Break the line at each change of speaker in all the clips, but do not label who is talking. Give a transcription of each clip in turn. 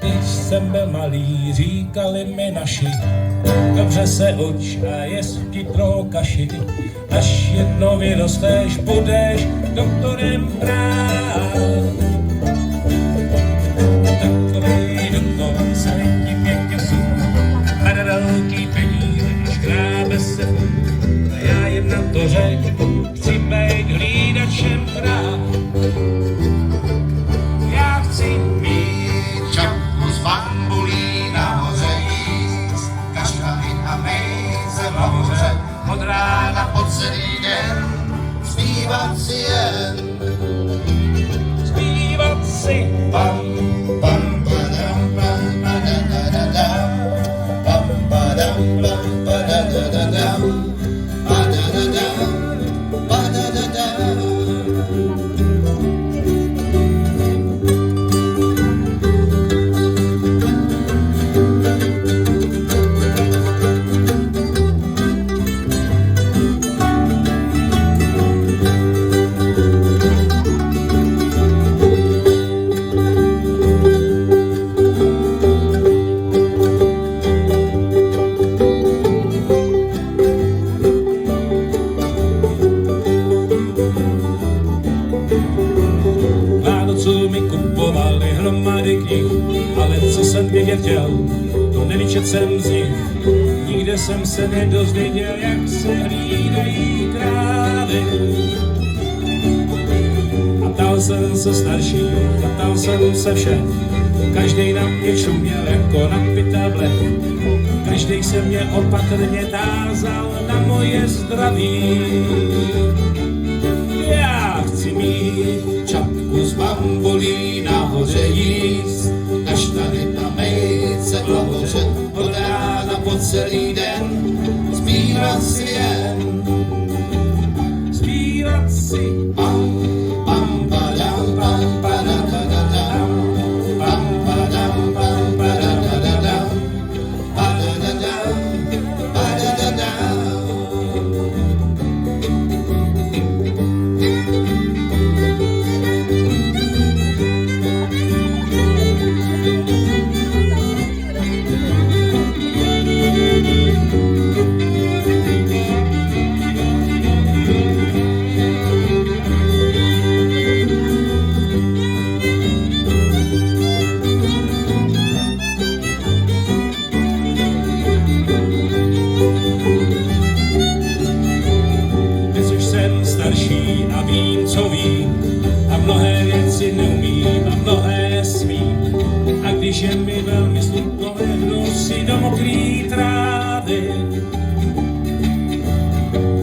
Když jsem byl malý, říkali mi naši, dobře se uč a jest chytrou kaši. Až jednou vyrosteš, budeš doktorem práv. Takovej doktor se ti pěkně sůl, a na velký peníze škrábe se fůl. A já jim na to řekl, chci být hlídačem práv. Já chci mít
čapku z bambulí nahoře jíst, kaštany a mejze v laboře, od rána po celý den, zpívat si jen.
zpívat si
Pam, pam, padam, pam, padadadadam, pam, padam, pam, padadadadam, padadadam, padadadam.
Vánocu mi kupovali hromady knih, ale co jsem vědět chtěl, to nevyčet jsem z nich. Nikde jsem se nedozvěděl, jak se hlídají krávy. A ptal jsem se starších, a ptal jsem se všech, každej na mě čuměl jako na pytable. Každej se mě opatrně tázal na moje zdraví. Já chci mít
Čapku z bambulí nahoře jíst, kaštany a mejce v laboře, od rána po celý den, zpívat si jen.
zpívat si
Pam, pam, padam, pam, padadadadam, pam, padam, pam, padadadadam, padadadam, padadadam.
Dnes už jsem starší a vím, co vím, a mnohé věci neumím a mnohé smím. A když je mi velmi smutno, lehnu si do mokrý trávy.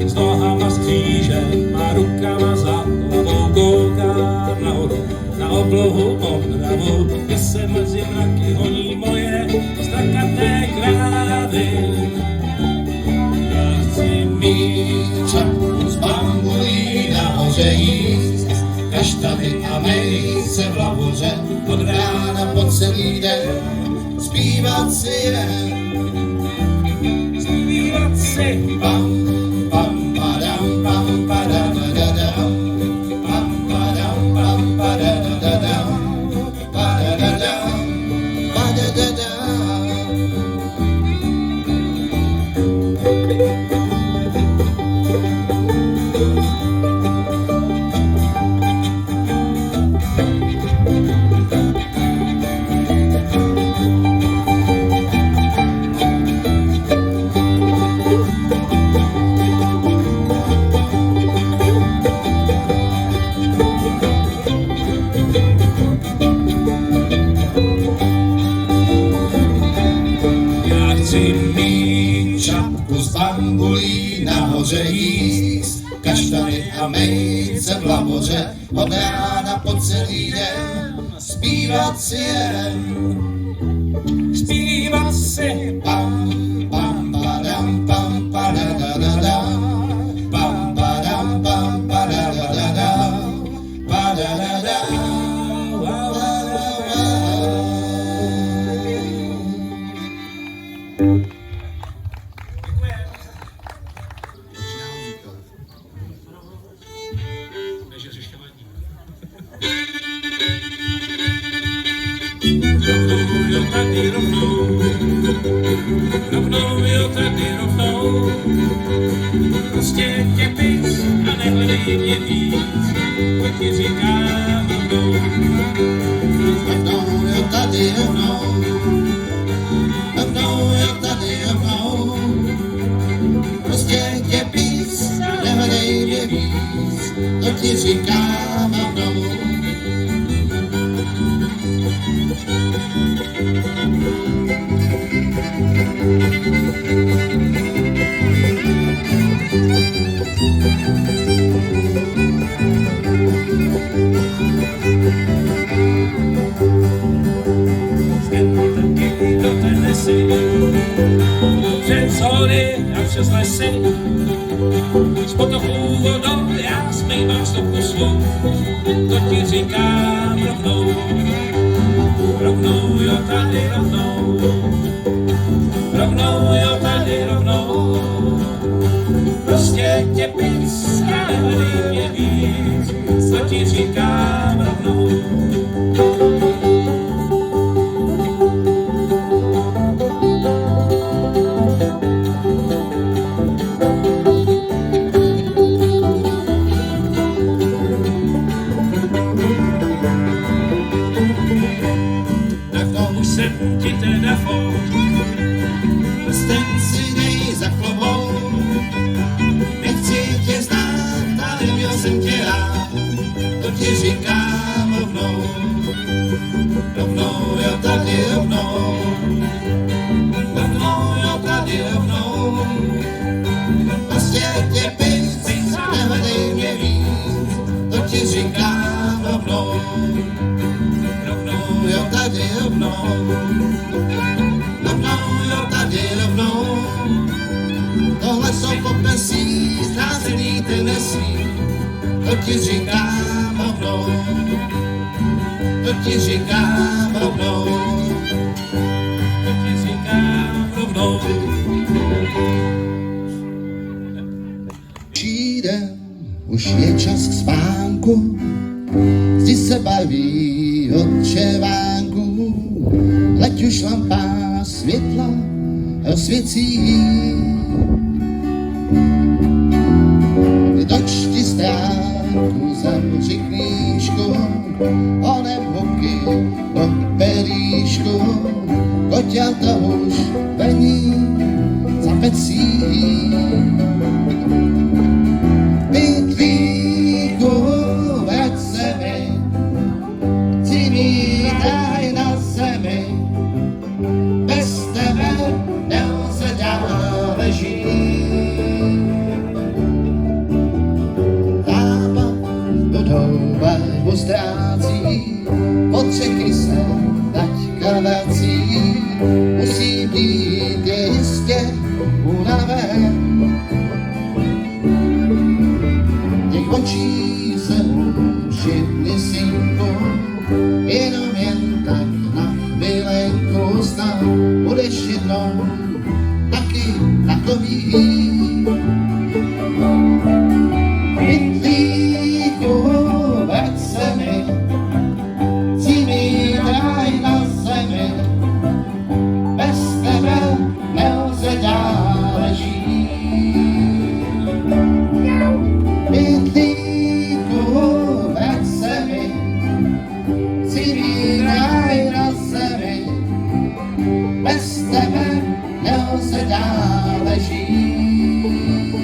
S nohama z kříže a rukama za hlavou koukám nahoru na oblohu modravou, kde se mezi mraky honí moje strakaté krávy. Já chci mít
Čapku z bambulí nahoře jíst, kaštany a mejce v laboře, od rána po celý den, zpívat si jen.
zpívat si
Pam, pam, padam, pam, padadadadam, pam, padam, pam, padadadadam, padadadam, padadadam.
Já chci mít
Čapku z bambulí nahoře jíst, kaštany a mejce v laboře, od rána po celý den, zpívat si jen.
zpívat si
Pam, pam, padam, pam, padadadadam, pam, padam, pam, padadadadam, padadadam.
Děkujeme. jo tady rovnou, jo tady rovnou, prostě tě pys a nehledej mě víc, to ti říkám rovnou.
Rovnou, jo tady rovnou, jo tady rovnou, prostě tě pys, nehledej mě víc, to ti říkám rovnou.
Do Tennessee, přes hory a přes lesy, z potoku vodou já zpívám stopku svou, to ti říkám rovnou, jo tady rovnou, jo tady rovnou, prostě tě pys a nehledej mě víc, to ti říkám rovnou. Jsem ti teda furt,
Prsten si dej za klobou, nechci tě znát, ale měl jsem tě rád, to ti říkám rovnou, jo tady rovnou, jo tady rovnou, prostě tě pys, nehledej mě víc, to ti říkám rovnou, jo tady rovnou, jo tady rovnou, tohle jsou popesí, znázený Tennessee, to ti říkám rovnou, to ti říkám rovnou,
to ti říkám rovnou.
Přijde, už je čas k spánku, zdi se baví od červánku, leď už lampa světla rozsvěcí. Dočti stránku, zavři knížku, onem huky do períšku, koťata už vení za pecí. Pytlíku, vrať se mi, chci mít ráj na zemi, bez tebe nelze dále žít. Tápa vodou barvu ztrácí, od řeky se taťka vrací, musí být je jistě unaven. Těch očí se uživli synku, jenom jen tak na chvilenku snad budeš jednou taky takový. Pytlíku, vrať se mi, chci mít ráj na zemi, bez tebe nelze dále žít. Pytlíku, vrať se mi, chci mít ráj na zemi, bez tebe nelze dále žít.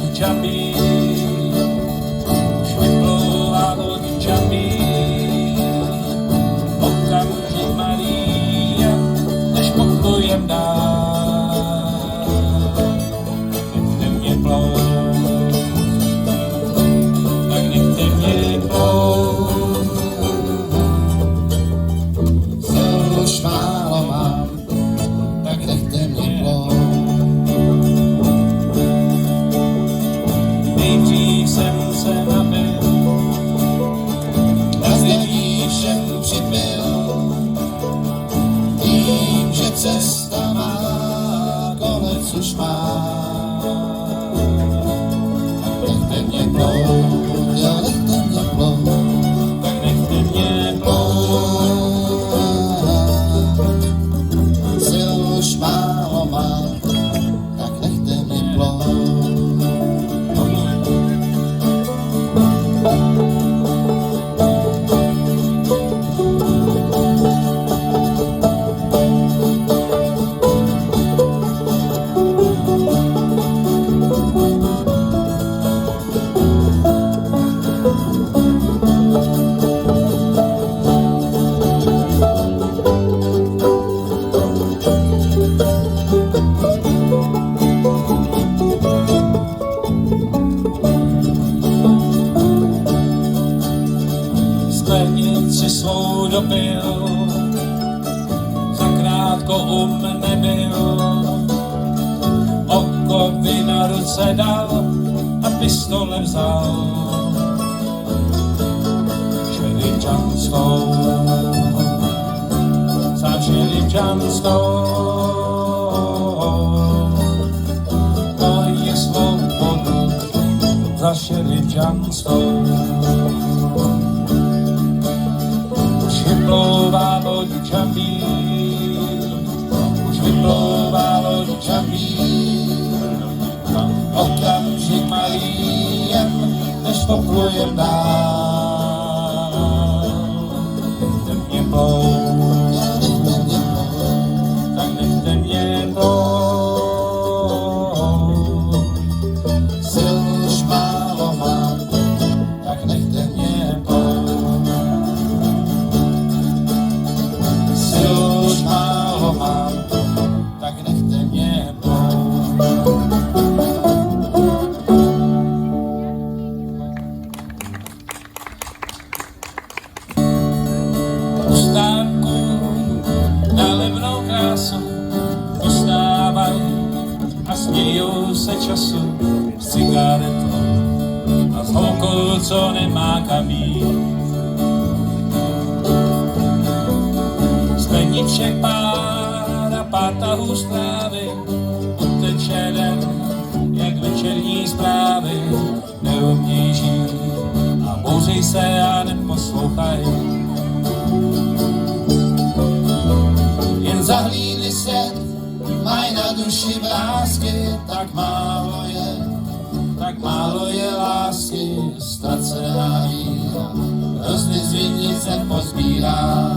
loď Čapí, už vyplouvá loď Čapí, okamžik malý, než poplujem dál. Nechte mě plout, tak nechte mě plout.
Sil už málo mám, tak nechte mě plout.
Nejdřív jsem se napil,
Na zdraví všem připil, vím, že cesta má konec už má. Nechte mě plout, jo, nechte mě plout,
tak nechte mě plout.
sil už málo mám, tak nechte mě plout.
Sklenici svou dopil, zakrátko nebyl, okovy na ruce dal a pistole vzal. Šelivčanskou, za Šelivčanskou, to je svobodu za Šelivčanskou. Vyplouvá loď Čapí, už vyplouvá loď Čapí, okamžik malý, než poplujem dál. Nechte mě plout, tak nechte mě plout.
Sil už málo mám, tak nechte mě plout. Sil už málo mám, tak nechte mě plout.
U stánku na levnou krásu dostávaj a smějou se času s cigaretou a s holkou, co nemá kam jít. Skleniček pár a pár tahů strávy, uteče den, jak večerní zprávy, neuměj žít a bouřej se a neposlouchaj.
Jen zahlídli se, maj na duši vrásky, tak málo je lásky, ztracená víra, hrozny z vinice pozbírá.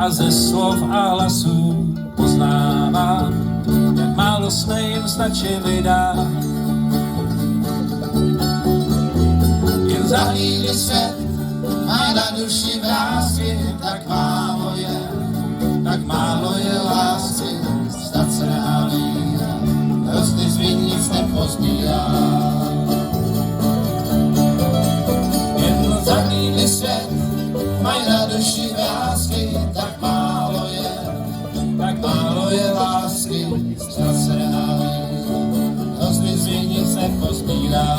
A ze slov a hlasů poznávám, jak málo jsme jim stačili dát.
Jen zahlídli se, maj na duši vrásky, tak málo je lásky, ztracená víra, hrozny z vinic nepozbírá. Jen zahlídli se, maj na duši vrásky, tak málo je lásky, ztracená víra, hrozny z vinic nepozbírá.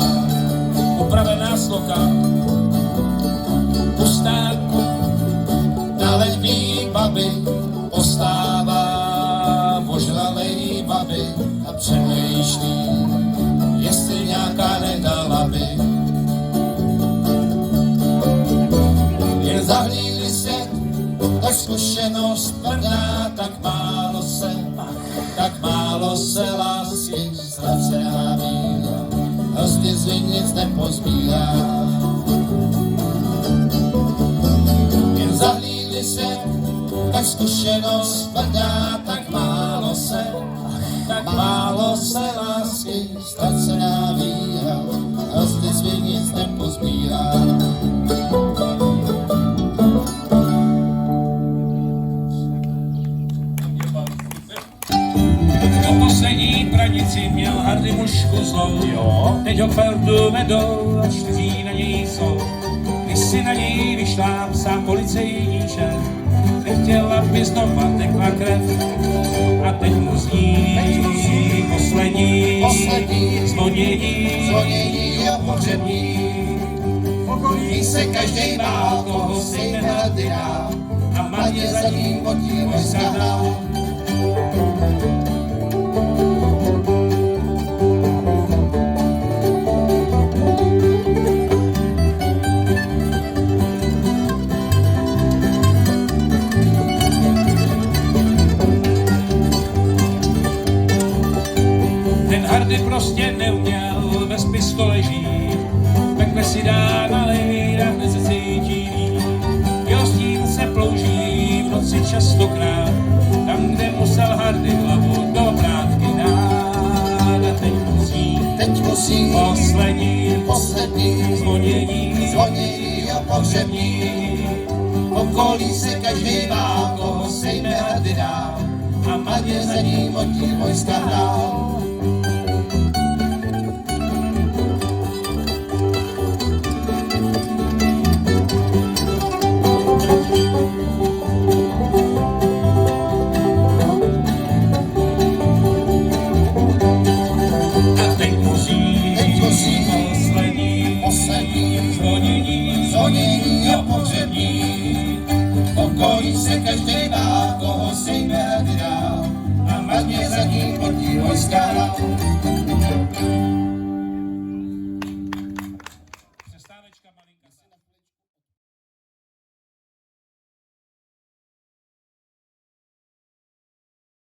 Upravená sloka u stánku
na letní baby postává ožralej baby a přemýšlí, jestli nějaká nedala by. zahlídli svět, tak zkušenost tvrdá, tak málo se lásky ztracená víra, hrozně z nic nepozbírá. Jen zahlídli svět, tak zkušenost tvrdá, tak málo se lásky ztracená víra, hrozně z nic nepozbírá.
Poslední pranici měl Hardy mušku zlou, teď ho kveldu vedou a 4 na něj jsou. Když si na něj vyšláp sám policejní šéf, nechtěl, aby znova tekla krev. A teď mu zní poslední zvonění o pohřební.
Ví se každej bál, koho sejme Hardy dál, a marně za ním potí vojska dál.
Hardy prostě neuměl bez pistole žít, pekle si dá nalej a hned se cítí líp. Jeho stín se plouží v noci častokrát, tam, kde musel Hardy hlavu do vrátky dát. A teď musí poslední zvonění
o pohřební. Okolí se každej bál, koho sejme Hardy dál, a marně za ním potí vojska dál. Zvonění o pohřební. Okolí se každej bál, koho sejme Hardy dál, a marně za ním potí vojska dál.